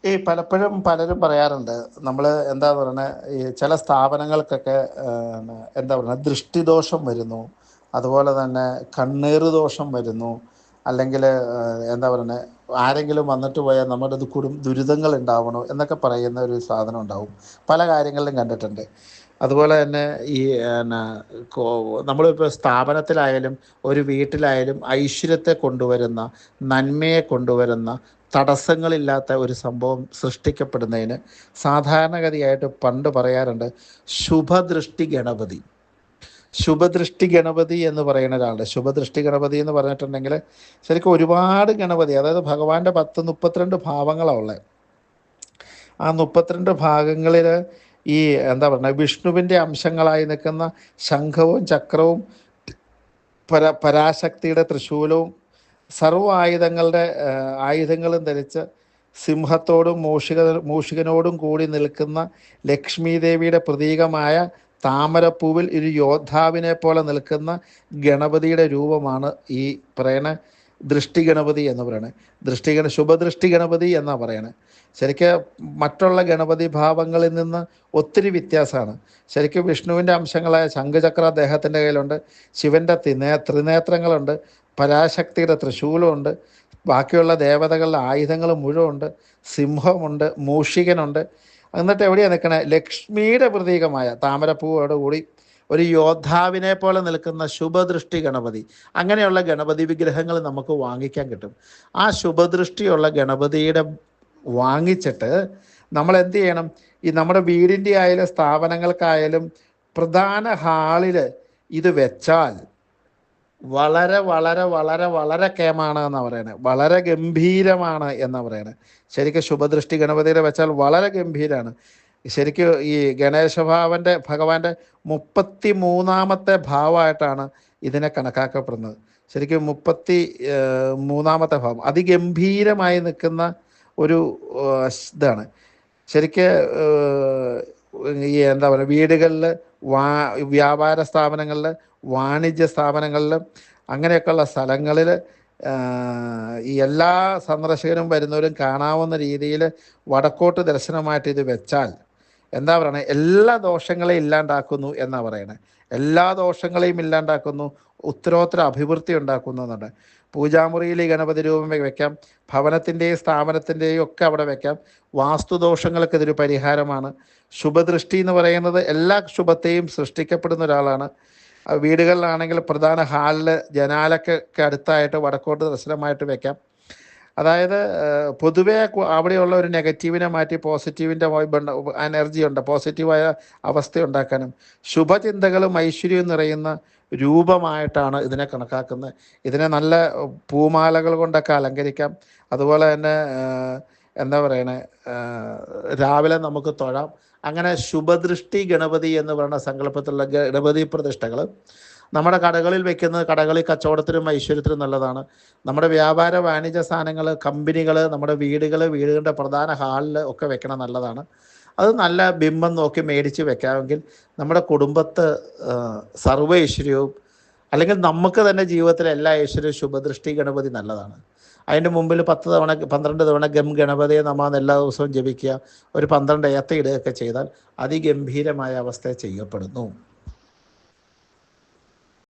ഈ പലപ്പോഴും പലരും പറയാറുണ്ട്, നമ്മൾ എന്താ പറയുന്നത്, ഈ ചില സ്ഥാപനങ്ങൾക്കൊക്കെ എന്താ പറയുക, ദൃഷ്ടിദോഷം വരുന്നു, അതുപോലെ തന്നെ കണ്ണീർ ദോഷം വരുന്നു, അല്ലെങ്കിൽ എന്താ പറയുന്നത്, ആരെങ്കിലും വന്നിട്ട് പോയാൽ നമ്മുടെ ദുരിതങ്ങൾ ഉണ്ടാവണോ എന്നൊക്കെ പറയുന്ന ഒരു സാധനം ഉണ്ടാവും. പല കാര്യങ്ങളിലും കണ്ടിട്ടുണ്ട്. അതുപോലെ തന്നെ ഈ എന്നാ നമ്മളിപ്പോൾ സ്ഥാപനത്തിലായാലും ഒരു വീട്ടിലായാലും ഐശ്വര്യത്തെ കൊണ്ടുവരുന്ന, നന്മയെ കൊണ്ടുവരുന്ന, തടസ്സങ്ങളില്ലാത്ത ഒരു സംഭവം സൃഷ്ടിക്കപ്പെടുന്നതിന് സാധാരണഗതിയായിട്ട് പണ്ട് പറയാറുണ്ട്, ശുഭദൃഷ്ടി ഗണപതി. ശുഭദൃഷ്ടി ഗണപതി എന്ന് പറയുന്ന ഒരാളുടെ, ശുഭദൃഷ്ടി ഗണപതി എന്ന് പറഞ്ഞിട്ടുണ്ടെങ്കിൽ ശരിക്കും ഒരുപാട് ഗണപതി, അതായത് ഭഗവാന്റെ 32 ഭാവങ്ങളാണ് ഉള്ളത്. ആ 32 ഭാഗങ്ങളിൽ ഈ എന്താ പറയുക, വിഷ്ണുവിൻ്റെ അംശങ്ങളായി നിൽക്കുന്ന ശംഖവും ചക്രവും പരാശക്തിയുടെ തൃശൂലവും സർവ്വ ആയുധങ്ങളും ധരിച്ച് സിംഹത്തോടും മൂഷികനോടും കൂടി നിൽക്കുന്ന ലക്ഷ്മി ദേവിയുടെ പ്രതീകമായ താമരപ്പൂവിൽ ഒരു യോദ്ധാവിനെ പോലെ നിൽക്കുന്ന ഗണപതിയുടെ രൂപമാണ് ഈ പറയണ ദൃഷ്ടി ഗണപതി എന്ന് പറയുന്നത്. ശുഭദൃഷ്ടി ഗണപതി എന്നാണ് പറയുന്നത്. ശരിക്കും മറ്റുള്ള ഗണപതി ഭാവങ്ങളിൽ നിന്ന് ഒത്തിരി വ്യത്യാസമാണ്. ശരിക്കും വിഷ്ണുവിൻ്റെ അംശങ്ങളായ ശംഖചക്ര അദ്ദേഹത്തിൻ്റെ കയ്യിലുണ്ട്, ശിവൻ്റെ ത്രിനേത്രങ്ങളുണ്ട്, പരാശക്തിയുടെ തൃശൂലമുണ്ട്, ബാക്കിയുള്ള ദേവതകളുടെ ആയുധങ്ങൾ മുഴുവനുണ്ട്, സിംഹമുണ്ട്, മൂഷികനുണ്ട്. എന്നിട്ട് എവിടെയാണ് നിൽക്കണേ, ലക്ഷ്മിയുടെ പ്രതീകമായ താമരപ്പൂവോടുകൂടി ഒരു യോദ്ധാവിനെ പോലെ നിൽക്കുന്ന ശുഭദൃഷ്ടി ഗണപതി. അങ്ങനെയുള്ള ഗണപതി വിഗ്രഹങ്ങൾ നമുക്ക് വാങ്ങിക്കാൻ കിട്ടും. ആ ശുഭദൃഷ്ടിയുള്ള ഗണപതിയുടെ വാങ്ങിച്ചിട്ട് നമ്മൾ എന്ത് ചെയ്യണം, ഈ നമ്മുടെ വീടിൻ്റെ ആയാലും സ്ഥാപനങ്ങൾക്കായാലും പ്രധാന ഹാളിൽ ഇത് വെച്ചാൽ വളരെ വളരെ വളരെ വളരെ കേമാണ് എന്നാണ് പറയുന്നത്, വളരെ ഗംഭീരമാണ് എന്നാണ് പറയുന്നത്. ശരിക്കും ശുഭദൃഷ്ടി ഗണപതിയുടെ വെച്ചാൽ വളരെ ഗംഭീരമാണ്. ശരിക്കും ഈ ഭഗവാന്റെ 33ാമത്തെ ഭാവമായിട്ടാണ് ഇതിനെ കണക്കാക്കപ്പെടുന്നത്. ശരിക്കും 33ാമത്തെ ഭാവം അതിഗംഭീരമായി നിൽക്കുന്ന ഒരു ഇതാണ്. ശരിക്ക് ഈ എന്താ പറയുക, വീടുകളിൽ, വ്യാപാര സ്ഥാപനങ്ങളിൽ, വാണിജ്യ സ്ഥാപനങ്ങളിൽ, അങ്ങനെയൊക്കെയുള്ള സ്ഥലങ്ങളിൽ ഈ എല്ലാ സന്ദർശകരും വരുന്നവരും കാണാവുന്ന രീതിയിൽ വടക്കോട്ട് ദർശനമായിട്ട് ഇത് വെച്ചാൽ എന്താ പറയണത്, എല്ലാ ദോഷങ്ങളെയും ഇല്ലാണ്ടാക്കുന്നു എന്നാണ് പറയണത്. എല്ലാ ദോഷങ്ങളെയും ഇല്ലാണ്ടാക്കുന്നു, ഉത്തരോത്തര അഭിവൃദ്ധി ഉണ്ടാക്കുന്നു എന്നുണ്ട്. പൂജാമുറിയിൽ ഈ ഗണപതി രൂപം വെക്കാം, ഭവനത്തിൻ്റെയും സ്ഥാപനത്തിൻ്റെയും ഒക്കെ അവിടെ വെക്കാം. വാസ്തുദോഷങ്ങൾക്ക് ഇതൊരു പരിഹാരമാണ്. ശുഭദൃഷ്ടി എന്ന് പറയുന്നത് എല്ലാ ശുഭത്തെയും സൃഷ്ടിക്കപ്പെടുന്ന ഒരാളാണ്. വീടുകളിലാണെങ്കിൽ പ്രധാന ഹാളിൽ ജനാലയ്ക്ക് അടുത്തായിട്ട് വടക്കോട്ട് ദർശനമായിട്ട് വെക്കാം. അതായത് പൊതുവേ അവിടെയുള്ള ഒരു നെഗറ്റീവിനെ മാറ്റി പോസിറ്റീവിൻ്റെ എനർജി ഉണ്ട്, പോസിറ്റീവായ അവസ്ഥ ഉണ്ടാക്കാനും ശുഭചിന്തകളും ഐശ്വര്യവും നിറയുന്ന രൂപമായിട്ടാണ് ഇതിനെ കണക്കാക്കുന്നത്. ഇതിനെ നല്ല പൂമാലകൾ കൊണ്ടൊക്കെ അലങ്കരിക്കാം. അതുപോലെ തന്നെ എന്താ പറയണേ, രാവിലെ നമുക്ക് തൊഴാം. അങ്ങനെ ശുഭദൃഷ്ടി ഗണപതി എന്ന് പറയുന്ന സങ്കല്പത്തിലുള്ള ഗണപതി പ്രതിഷ്ഠകൾ നമ്മുടെ കടകളിൽ വെക്കുന്നത് കടകളിൽ കച്ചവടത്തിനും ഐശ്വര്യത്തിനും നല്ലതാണ്. നമ്മുടെ വ്യാപാര വാണിജ്യ സ്ഥാനങ്ങൾ, കമ്പനികൾ, നമ്മുടെ വീടുകളുടെ പ്രധാന ഹാളിൽ ഒക്കെ വെക്കണം, നല്ലതാണ്. അത് നല്ല ബിംബം നോക്കി മേടിച്ച് വെക്കാമെങ്കിൽ നമ്മുടെ കുടുംബത്ത് സർവ്വ ഐശ്വര്യവും, അല്ലെങ്കിൽ നമുക്ക് തന്നെ ജീവിതത്തിലെ എല്ലാ ഐശ്വര്യവും ശുഭദൃഷ്ടി ഗണപതി നല്ലതാണ്. അതിൻ്റെ മുമ്പിൽ 12 തവണ ഗണപതിയെ നമ്മൾ എല്ലാ ദിവസവും ജപിക്കുക, ഒരു 12 ഏത്ത ഇടുകയൊക്കെ ചെയ്താൽ അതിഗംഭീരമായ അവസ്ഥ ചെയ്യപ്പെടുന്നു.